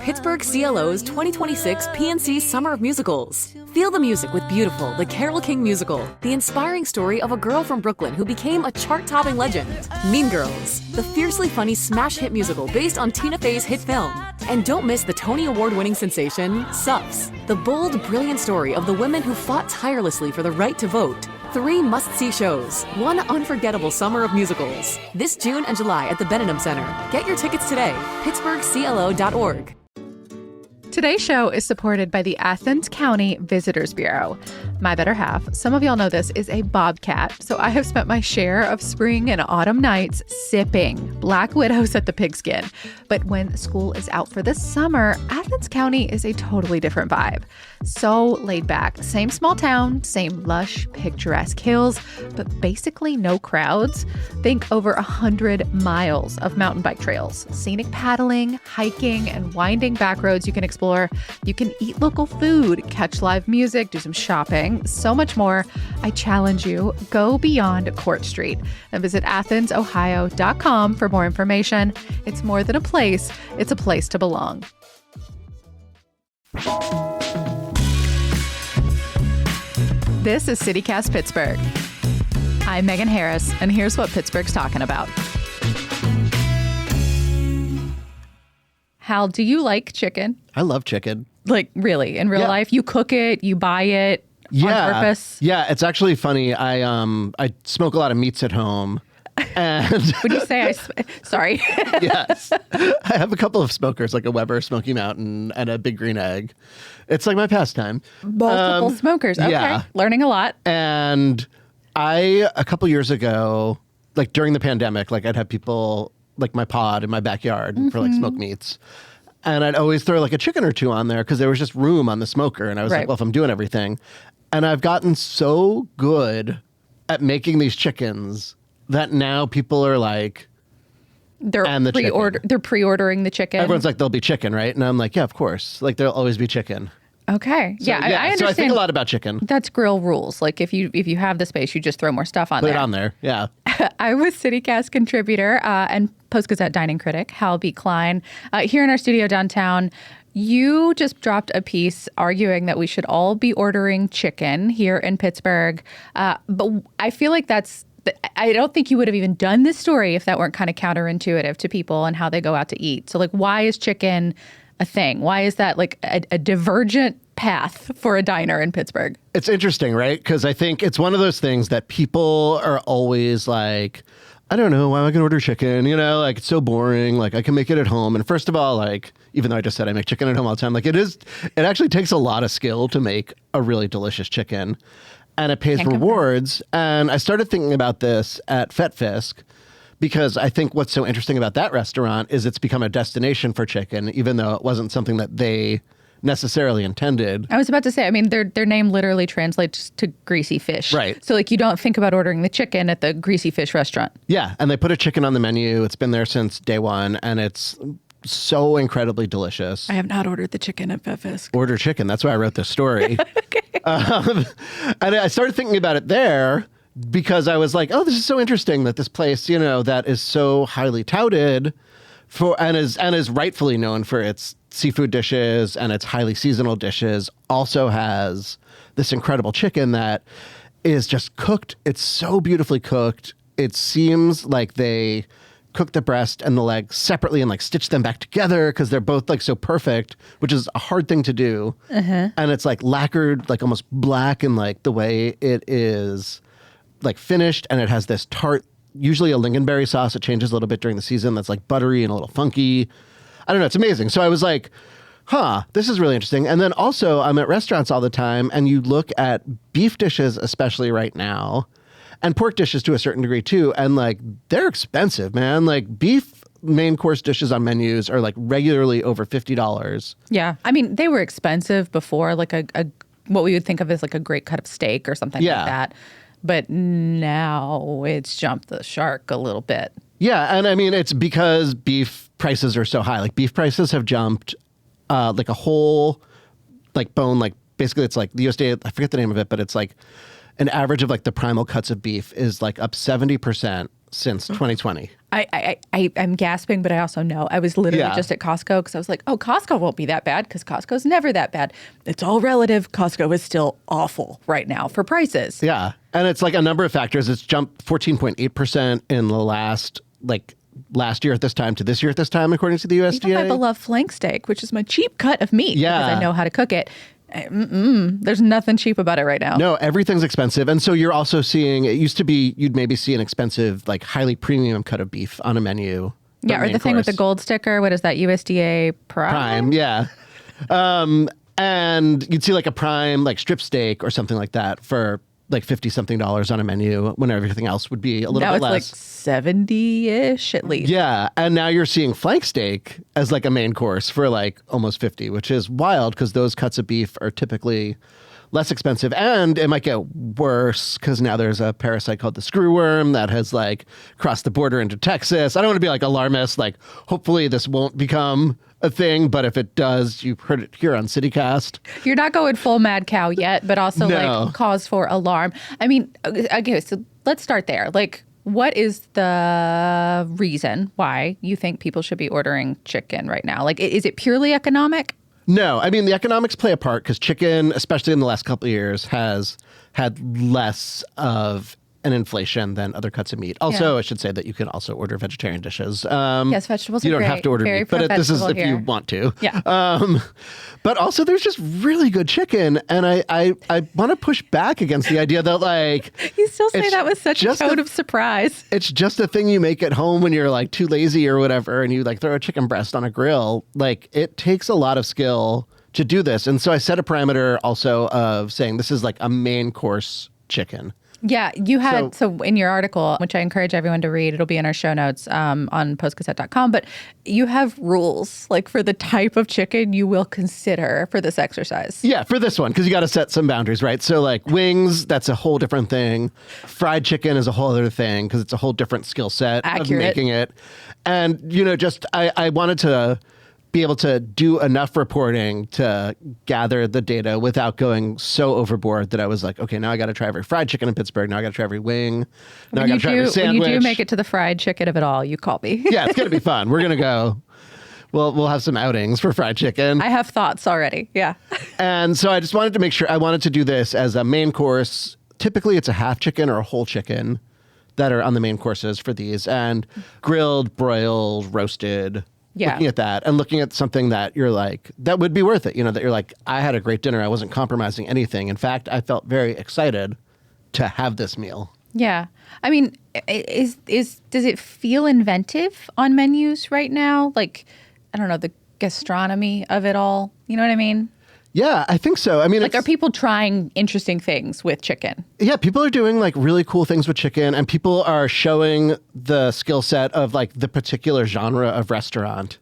Pittsburgh CLO's 2026 PNC Summer of Musicals. Feel the music with Beautiful, the Carole King musical, the inspiring story of a girl from Brooklyn who became a chart-topping legend. Mean Girls, the fiercely funny smash hit musical based on Tina Fey's hit film. And don't miss the Tony Award-winning sensation, Suffs, the bold, brilliant story of the women who fought tirelessly for the right to vote. 3 must-see shows, 1 unforgettable summer of musicals. This June and July at the Benedum Center. Get your tickets today, pittsburghclo.org. Today's show is supported by the Athens County Visitors Bureau. My better half, some of y'all know this, is a bobcat, so I have spent my share of spring and autumn nights sipping Black Widows at the Pigskin. But when school is out for the summer, Athens County is a totally different vibe. So laid back, same small town, same lush, picturesque hills, but basically no crowds. Think over 100 miles of mountain bike trails, scenic paddling, hiking, and winding back roads you can explore. You can eat local food, catch live music, do some shopping, so much more. I challenge you, go beyond Court Street and visit AthensOhio.com for more information. It's more than a place, it's a place to belong. This is CityCast Pittsburgh. I'm Megan Harris, and here's what Pittsburgh's talking about. Hal, do you like chicken? I love chicken. Like, really? In real life? You cook it, you buy it on purpose? Yeah, it's actually funny. I smoke a lot of meats at home. And Would you say sorry? Yes. I have a couple of smokers, like a Weber Smoky Mountain and a Big Green Egg. It's like my pastime. Multiple smokers. Okay. Yeah. Learning a lot. And a couple years ago, like during the pandemic, like I'd have people like my pod in my backyard for like smoked meats. And I'd always throw like a chicken or two on there because there was just room on the smoker. And I was like, well, if I'm doing everything. And I've gotten so good at making these chickens that now people are like, they're pre-ordering the chicken. Everyone's like, there'll be chicken, right? And I'm like, yeah, of course. Like there'll always be chicken. Okay. So, I understand. So I think a lot about chicken. That's grill rules. Like if you have the space, you just throw more stuff on there. Put it on there. Yeah. I was CityCast contributor and Post-Gazette dining critic, Hal B. Klein. Here in our studio downtown, you just dropped a piece arguing that we should all be ordering chicken here in Pittsburgh. But I feel like I don't think you would have even done this story if that weren't kind of counterintuitive to people and how they go out to eat. So like, why is chicken a thing? Why is that like a divergent path for a diner in Pittsburgh? It's interesting, right? Because I think it's one of those things that people are always like, I don't know, why am I going to order chicken? You know, like it's so boring. Like I can make it at home. And first of all, like, even though I just said I make chicken at home all the time, like it actually takes a lot of skill to make a really delicious chicken. And it pays rewards. And I started thinking about this at Fetfisk because I think what's so interesting about that restaurant is it's become a destination for chicken, even though it wasn't something that they necessarily intended. I was about to say, I mean, their name literally translates to greasy fish. Right. So like you don't think about ordering the chicken at the greasy fish restaurant. Yeah. And they put a chicken on the menu. It's been there since day one. And it's so incredibly delicious. I have not ordered the chicken at Fetfisk. Order chicken. That's why I wrote this story. Okay. And I started thinking about it there because I was like, oh, this is so interesting that this place, you know, that is so highly touted and is rightfully known for its seafood dishes and its highly seasonal dishes also has this incredible chicken that is just cooked. It's so beautifully cooked. It seems like they cook the breast and the leg separately and like stitch them back together because they're both like so perfect, which is a hard thing to do. And it's like lacquered, like almost black in like the way it is like finished. And it has this tart, usually a lingonberry sauce. It changes a little bit during the season. That's like buttery and a little funky. I don't know. It's amazing. So I was like, this is really interesting. And then also I'm at restaurants all the time and you look at beef dishes, especially right now, and pork dishes to a certain degree too. And like, they're expensive, man. Like beef main course dishes on menus are like regularly over $50. Yeah. I mean, they were expensive before, like a what we would think of as like a great cut of steak or something like that. But now it's jumped the shark a little bit. Yeah. And I mean, it's because beef prices are so high. Like beef prices have jumped like a whole like bone, like basically it's like the USDA, I forget the name of it, but it's like an average of like the primal cuts of beef is like up 70% since 2020. I'm gasping, but I also know. I was literally just at Costco because I was like, oh, Costco won't be that bad because Costco's never that bad. It's all relative. Costco is still awful right now for prices. Yeah. And it's like a number of factors. It's jumped 14.8% in the last year at this time to this year at this time, according to the USDA. Even my beloved flank steak, which is my cheap cut of meat because I know how to cook it. There's nothing cheap about it right now. No, everything's expensive. And so you're also seeing, it used to be, you'd maybe see an expensive, like highly premium cut of beef on a menu. Yeah, or the thing with the gold sticker. What is that? USDA Prime? Yeah. And you'd see like a prime, like strip steak or something like that for like $50-something on a menu when everything else would be a little bit less. Now it's like 70-ish at least. Yeah. And now you're seeing flank steak as like a main course for like almost 50, which is wild because those cuts of beef are typically less expensive. And it might get worse because now there's a parasite called the screwworm that has like crossed the border into Texas. I don't want to be like alarmist. Like hopefully this won't become a thing, but if it does, you heard it here on CityCast. You're not going full mad cow yet, but also like cause for alarm. I mean, okay, so let's start there. Like, what is the reason why you think people should be ordering chicken right now? Like, is it purely economic? No, I mean, the economics play a part because chicken, especially in the last couple of years, has had less of an inflation than other cuts of meat. Also, I should say that you can also order vegetarian dishes. Yes, vegetables are You don't great. have to order Very meat, but this is if here. you want to. Yeah. But also, there's just really good chicken, and I want to push back against the idea that like you still say that with such a tone of surprise. It's just a thing you make at home when you're like too lazy or whatever, and you like throw a chicken breast on a grill. Like it takes a lot of skill to do this, and so I set a parameter also of saying this is like a main course chicken. Yeah, you had, so in your article, which I encourage everyone to read, it'll be in our show notes on postcassette.com, but you have rules like for the type of chicken you will consider for this exercise. Yeah, for this one, because you got to set some boundaries, right? So like wings, that's a whole different thing. Fried chicken is a whole other thing because it's a whole different skill set of making it. And, you know, just I wanted to be able to do enough reporting to gather the data without going so overboard that I was like, okay, now I got to try every fried chicken in Pittsburgh. Now I got to try every wing. Now I got to try every sandwich. When you do make it to the fried chicken of it all, you call me. Yeah, it's going to be fun. We're going to go. We'll have some outings for fried chicken. I have thoughts already. Yeah. And so I just wanted to make sure I wanted to do this as a main course. Typically it's a half chicken or a whole chicken that are on the main courses for these, and grilled, broiled, roasted. Yeah. Looking at that and looking at something that you're like, that would be worth it. You know, that you're like, I had a great dinner. I wasn't compromising anything. In fact, I felt very excited to have this meal. Yeah. I mean, does it feel inventive on menus right now? Like, I don't know, the gastronomy of it all. You know what I mean? Yeah, I think so. I mean, like, are people trying interesting things with chicken? Yeah, people are doing like really cool things with chicken, and people are showing the skill set of like the particular genre of restaurant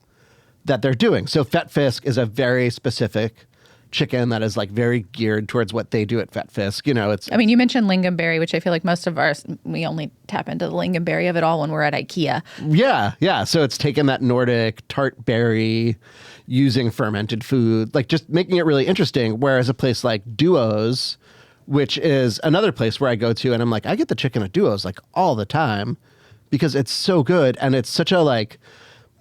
that they're doing. So Fat Fisk is a very specific chicken that is like very geared towards what they do at Fat Fisk. You know, it's. I mean, you mentioned lingonberry, which I feel like most of ours, we only tap into the lingonberry of it all when we're at IKEA. Yeah. So it's taken that Nordic tart berry, using fermented food, like just making it really interesting. Whereas a place like Duo's, which is another place where I go to, and I'm like, I get the chicken at Duo's like all the time because it's so good. And it's such a like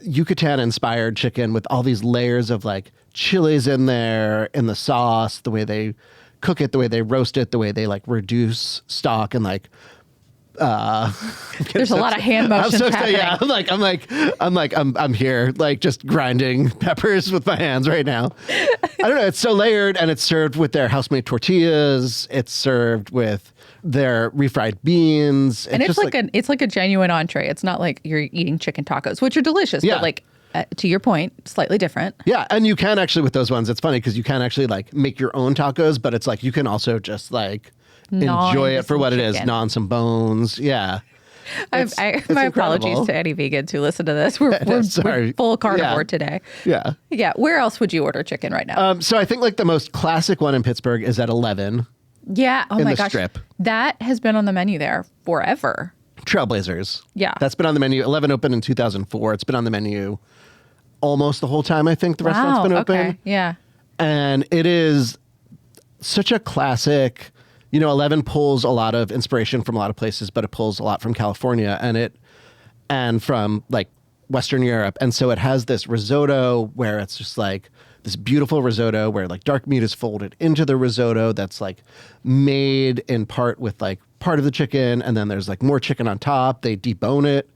Yucatan inspired chicken with all these layers of like chilies in there, in the sauce, the way they cook it, the way they roast it, the way they like reduce stock and like, there's a lot of hand motions happening. Yeah, I'm here, like just grinding peppers with my hands right now. I don't know. It's so layered, and it's served with their house-made tortillas. It's served with their refried beans. And it's like a genuine entree. It's not like you're eating chicken tacos, which are delicious, but like, to your point, slightly different. Yeah, and you can actually, with those ones, it's funny because you can actually like make your own tacos, but it's like you can also just like enjoy it for what it is, gnaw on some bones. Yeah. It's my apologies to any vegans who listen to this. We're full carnivore today. Yeah. Yeah. Where else would you order chicken right now? So I think like the most classic one in Pittsburgh is at 11. Yeah. Oh my gosh. Strip. That has been on the menu there forever. Trailblazers. Yeah. That's been on the menu. 11 opened in 2004. It's been on the menu almost the whole time, I think the restaurant's been open. Okay. Yeah. And it is such a classic. You know, 11 pulls a lot of inspiration from a lot of places, but it pulls a lot from California. And it and from like Western Europe. And so it has this risotto where it's just like this beautiful risotto where like dark meat is folded into the risotto that's like made in part with like part of the chicken, and then there's like more chicken on top. They debone it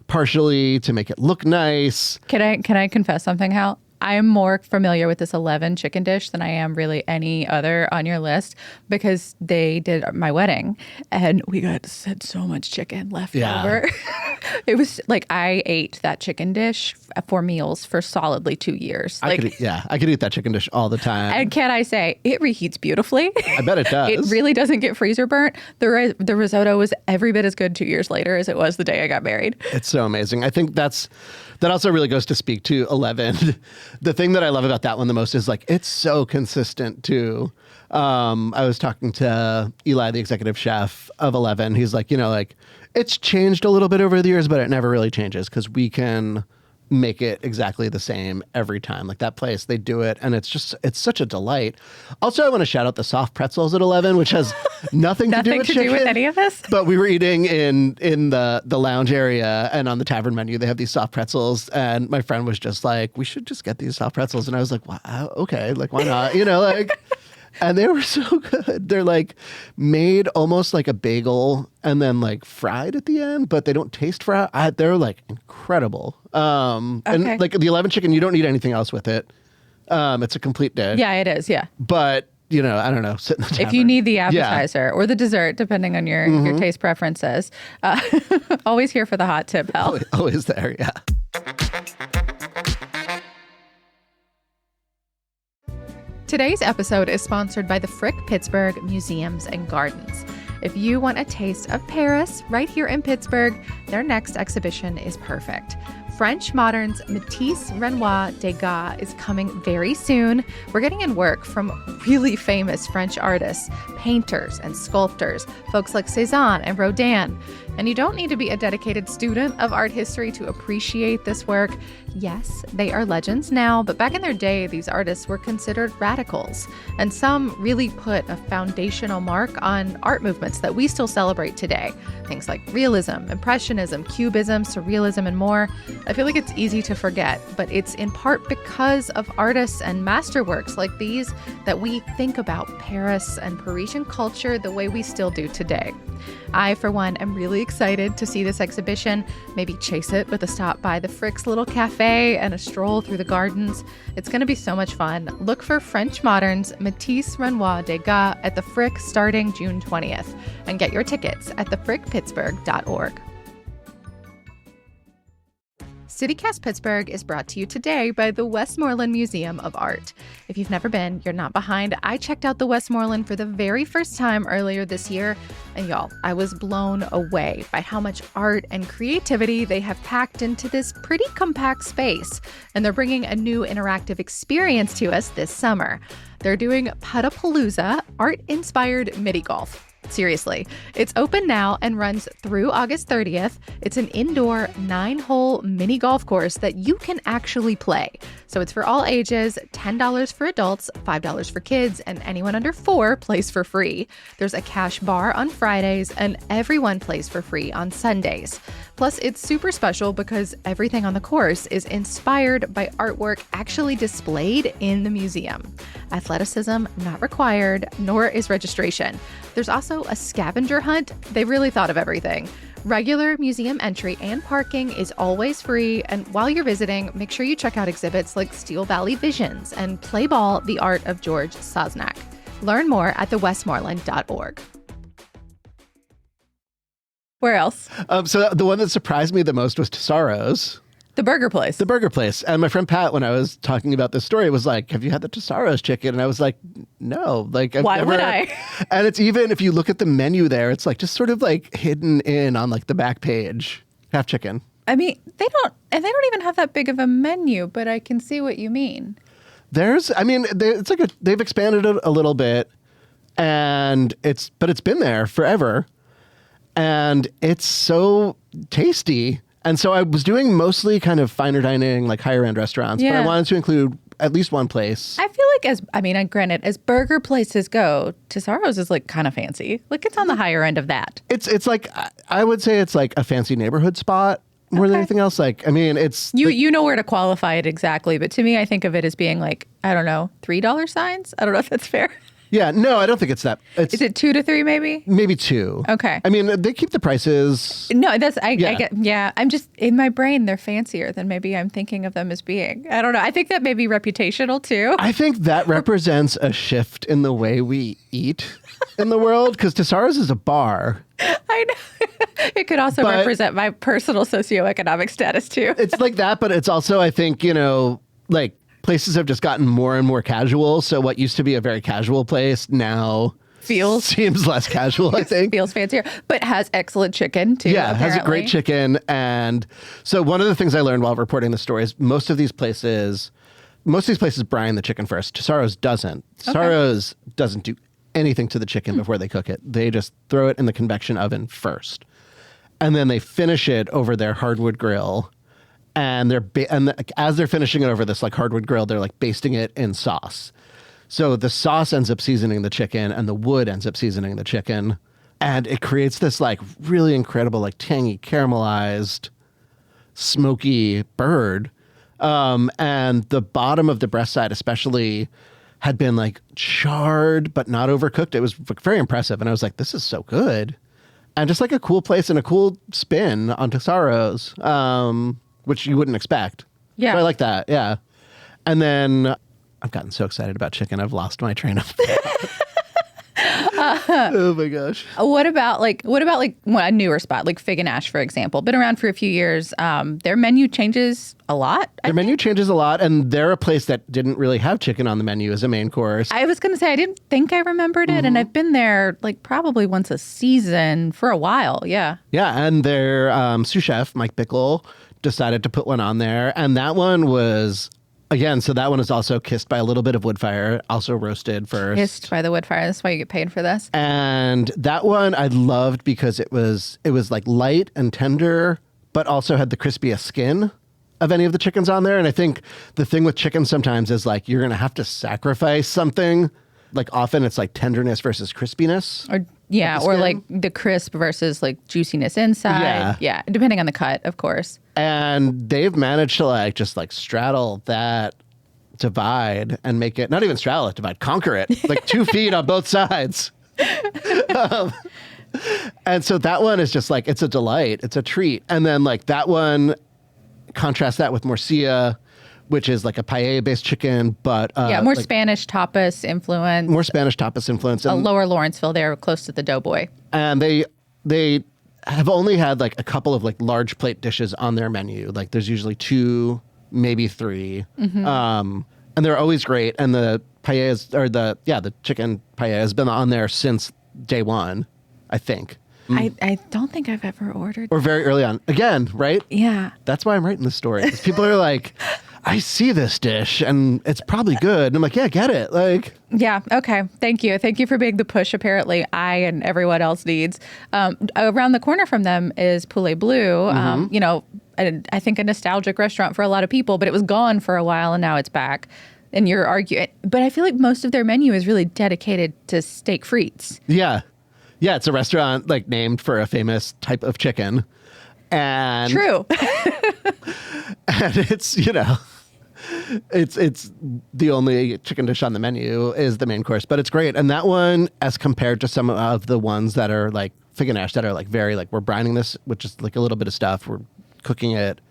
partially to make it look nice. Can I confess something, Hal? I am more familiar with this 11 chicken dish than I am really any other on your list, because they did my wedding and we had so much chicken left over. It was like I ate that chicken dish for meals for solidly 2 years. I could eat that chicken dish all the time. And can I say, it reheats beautifully. I bet it does. It really doesn't get freezer burnt. The risotto was every bit as good 2 years later as it was the day I got married. It's so amazing. I think that also really goes to speak to 11. The thing that I love about that one the most is like, it's so consistent too. I was talking to Eli, the executive chef of 11. He's like, like it's changed a little bit over the years, but it never really changes because we can make it exactly the same every time. Like that place, they do it, and it's such a delight. Also, I want to shout out the soft pretzels at 11, which has nothing to do with chicken, any of this. But we were eating in the lounge area, and on the tavern menu, they have these soft pretzels, and my friend was just like, we should just get these soft pretzels. And I was like, wow, okay, like why not? Like... And they were so good. They're like made almost like a bagel and then like fried at the end, but they don't taste fried. They're like incredible. And like the 11 chicken, you don't need anything else with it. It's a complete dish. Yeah, it is. Yeah. But, I don't know, sit in the tavern. If you need the appetizer or the dessert, depending on your taste preferences, always here for the hot tip, Hal. Always there, yeah. Today's episode is sponsored by the Frick Pittsburgh Museums and Gardens. If you want a taste of Paris right here in Pittsburgh, their next exhibition is perfect. French Modern's Matisse Renoir Degas is coming very soon. We're getting in work from really famous French artists, painters, and sculptors, folks like Cézanne and Rodin. And you don't need to be a dedicated student of art history to appreciate this work. Yes, they are legends now, but back in their day, these artists were considered radicals. And some really put a foundational mark on art movements that we still celebrate today. Things like realism, impressionism, cubism, surrealism, and more. I feel like it's easy to forget, but it's in part because of artists and masterworks like these that we think about Paris and Parisian culture the way we still do today. I, for one, am really excited to see this exhibition, maybe chase it with a stop by the Frick's little cafe and a stroll through the gardens. It's going to be so much fun. Look for French Modern's Matisse Renoir Degas at the Frick starting June 20th and get your tickets at thefrickpittsburgh.org. CityCast Pittsburgh is brought to you today by the Westmoreland Museum of Art. If you've never been, you're not behind. I checked out the Westmoreland for the very first time earlier this year, and y'all, I was blown away by how much art and creativity they have packed into this pretty compact space. And they're bringing a new interactive experience to us this summer. They're doing Puttapalooza, art-inspired mini golf. Seriously, it's open now and runs through August 30th. It's an indoor 9-hole mini golf course that you can actually play. So it's for all ages, $10 for adults, $5 for kids, and anyone under 4 plays for free. There's a cash bar on Fridays, and everyone plays for free on Sundays. Plus, it's super special because everything on the course is inspired by artwork actually displayed in the museum. Athleticism not required, nor is registration. There's also a scavenger hunt. They really thought of everything. Regular museum entry and parking is always free, and while you're visiting, make sure you check out exhibits like Steel Valley Visions and Play Ball, The Art of George Sosnak. Learn more at thewestmoreland.org. Where else? So the one that surprised me the most was Tesaro's. The burger place. The burger place. And my friend Pat, when I was talking about this story, was like, have you had the Tesaro's chicken? And I was like, no. Like, Why would I? And it's even, if you look at the menu there, it's like just sort of like hidden in on like the back page. Half chicken. I mean, they don't even have that big of a menu, but I can see what you mean. They've expanded it a little bit, but it's been there forever. And it's so tasty. And so I was doing mostly kind of finer dining, like higher end restaurants, but I wanted to include at least one place. I feel like granted, as burger places go, Tesaro's is like kind of fancy. Like it's on the higher end of that. It's like, I would say it's like a fancy neighborhood spot. more than anything else. Like, I mean, it's You know where to qualify it exactly, but to me, I think of it as being like, I don't know, $3 signs. I don't know if that's fair. Yeah, no, I don't think it's that. Is it 2 to 3 maybe? Maybe 2. Okay. I mean, they keep the prices. No, I get, I'm just, in my brain, they're fancier than maybe I'm thinking of them as being. I don't know. I think that may be reputational too. I think that represents a shift in the way we eat in the world, because Tesaro's is a bar. I know. It could also represent my personal socioeconomic status too. It's like that, but it's also, I think, like, places have just gotten more and more casual. So what used to be a very casual place now seems less casual, I think. Feels fancier, but has excellent chicken too. Yeah, apparently. has a great chicken. And so one of the things I learned while reporting the story is most of these places brine the chicken first. Tesaro's doesn't. Tesaro's doesn't do anything to the chicken before they cook it. They just throw it in the convection oven first. And then they finish it over their hardwood grill. And as they're finishing it over this like hardwood grill, they're like basting it in sauce. So the sauce ends up seasoning the chicken, and the wood ends up seasoning the chicken, and it creates this like really incredible like tangy caramelized, smoky bird. And the bottom of the breast side especially had been like charred but not overcooked. It was very impressive, and I was like, this is so good, and just like a cool place and a cool spin on Tesaro's. Which you wouldn't expect. Yeah. So I like that. Yeah. And then I've gotten so excited about chicken, I've lost my train of thought. Oh my gosh. What about a newer spot, like Fig and Ash, for example? Been around for a few years. Their menu changes a lot. Their menu changes a lot, and they're a place that didn't really have chicken on the menu as a main course. I was going to say, I didn't think I remembered it, and I've been there like probably once a season for a while. Yeah. Yeah, and their sous chef, Mike Bickle, decided to put one on there, and that one was... Again, so that one is also kissed by a little bit of wood fire, also roasted first. Kissed by the wood fire. That's why you get paid for this. And that one I loved because it was like light and tender, but also had the crispiest skin of any of the chickens on there. And I think the thing with chicken sometimes is like you're going to have to sacrifice something. Like often it's like tenderness versus crispiness. Or like the crisp versus like juiciness inside. Yeah, depending on the cut, of course. And they've managed to like just like straddle that divide and make it, not even straddle it, divide, conquer it, like 2 feet on both sides. And so that one is just like, it's a delight. It's a treat. And then like that one, contrast that with Morcilla, which is like a paella-based chicken, but... more like, Spanish tapas influence. More Spanish tapas influence. And, Lower Lawrenceville there, close to the Doughboy. And they have only had like a couple of like large plate dishes on their menu. Like there's usually 2, maybe 3. Mm-hmm. And they're always great. And the paellas, or the chicken paella has been on there since day one, I think. I don't think I've ever ordered. Or very early on. Again, right? Yeah. That's why I'm writing this story. Because people are like... I see this dish and it's probably good. And I'm like, yeah, get it. Like, yeah. Okay. Thank you. Thank you for being the push. Apparently I and everyone else needs. Around the corner from them is Poulet Bleu. I think a nostalgic restaurant for a lot of people, but it was gone for a while and now it's back. And you're arguing, but I feel like most of their menu is really dedicated to steak frites. Yeah. Yeah. It's a restaurant like named for a famous type of chicken. And true. And it's, it's the only chicken dish on the menu is the main course, but it's great. And that one, as compared to some of the ones that are like Fig and Ash that are like very like, we're brining this with just like a little bit of stuff, we're cooking it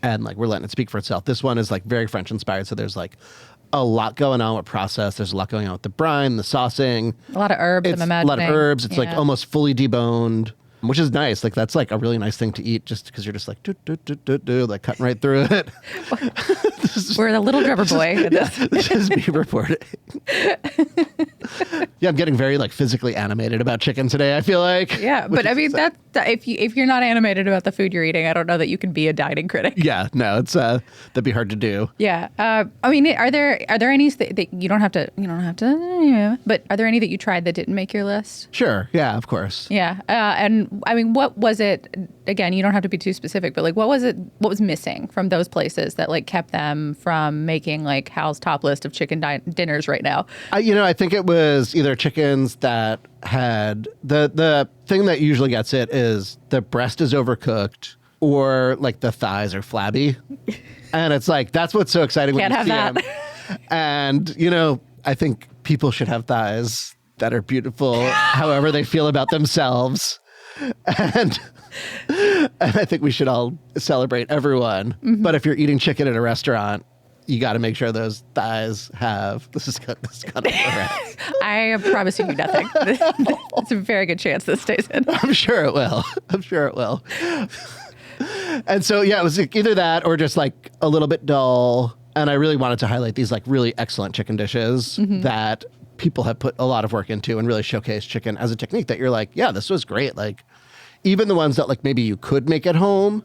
and like we're letting it speak for itself. This one is like very French inspired. So there's like a lot going on with process. There's a lot going on with the brine, the saucing. A lot of herbs, I'm imagining. A lot of herbs. It's like almost fully deboned. Which is nice. Like, that's like a really nice thing to eat just because you're just like, like cutting right through it. We're the little drummer boy. This is me reporting. Yeah, I'm getting very like physically animated about chicken today, I feel like. Yeah, but I mean, that if you're not animated about the food you're eating, I don't know that you can be a dining critic. Yeah, no, it's that'd be hard to do. Yeah. I mean, are there any that you don't have to, but are there any that you tried that didn't make your list? Sure. Yeah, of course. Yeah. And I mean, what was it, again, you don't have to be too specific, but like, what was missing from those places that like kept them from making like Hal's top list of chicken dinners right now? I think it was either chickens that had the thing that usually gets it is the breast is overcooked or like the thighs are flabby. And it's like, that's what's so exciting when Can't you have see that. them. And, you know, I think people should have thighs that are beautiful, however they feel about themselves. And I think we should all celebrate everyone. Mm-hmm. But if you're eating chicken at a restaurant, you got to make sure those thighs have, this is kind of I am promising you nothing. It's a very good chance this stays in. I'm sure it will. I'm sure it will. And so, yeah, it was like either that or just like a little bit dull. And I really wanted to highlight these like really excellent chicken dishes that people have put a lot of work into and really showcase chicken as a technique that you're like, yeah, this was great. Like even the ones that like maybe you could make at home,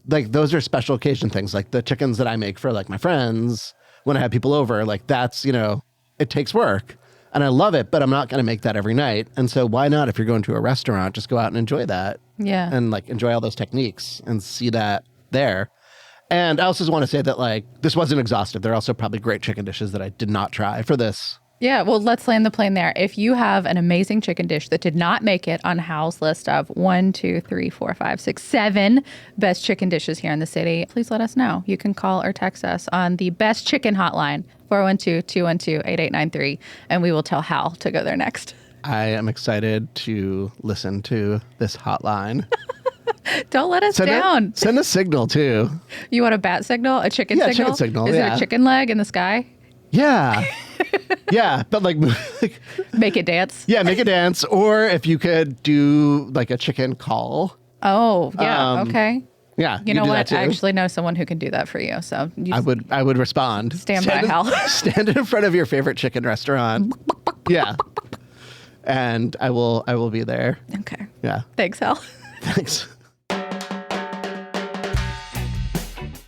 like those are special occasion things. Like the chickens that I make for like my friends when I have people over, like that's, you know, it takes work and I love it, but I'm not going to make that every night. And so why not, if you're going to a restaurant, just go out and enjoy that. Yeah. And like enjoy all those techniques and see that there. And I also just want to say that like this wasn't exhaustive. There are also probably great chicken dishes that I did not try for this. Yeah, well, let's land the plane there. If you have an amazing chicken dish that did not make it on Hal's list of 1, 2, 3, 4, 5, 6, 7 best chicken dishes here in the city, please let us know. You can call or text us on the Best Chicken Hotline, 412-212-8893, and we will tell Hal to go there next. I am excited to listen to this hotline. Don't let us down. Send a signal too. You want a bat signal? A chicken signal? Chicken signal. Is there a chicken leg in the sky? Yeah. Yeah, but like make it dance. Yeah, make it dance. Or if you could do like a chicken call. Oh, yeah. Okay. Yeah. You know what? I actually know someone who can do that for you. So I would respond. Stand by, Hal. Stand in front of your favorite chicken restaurant. Yeah. And I will be there. Okay. Yeah. Thanks, Hal. Thanks.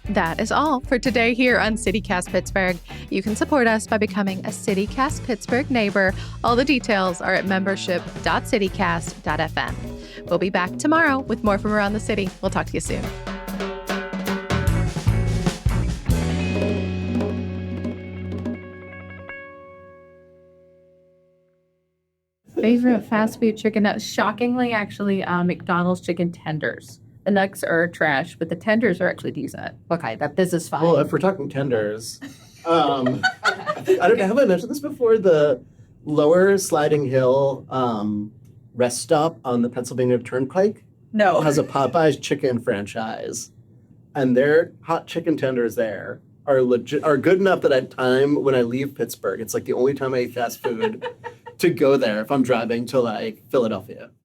That is all for today here on CityCast Pittsburgh. You can support us by becoming a CityCast Pittsburgh neighbor. All the details are at membership.citycast.fm. We'll be back tomorrow with more from around the city. We'll talk to you soon. Favorite fast food chicken nuggets? Shockingly, actually, McDonald's chicken tenders. The nuggets are trash, but the tenders are actually decent. Okay, this is fine. Well, if we're talking tenders, I don't know. Have I mentioned this before? The lower Sliding Hill rest stop on the Pennsylvania Turnpike No. has a Popeyes chicken franchise, and their hot chicken tenders there are good enough that at time when I leave Pittsburgh, it's like the only time I eat fast food to go there if I'm driving to like Philadelphia.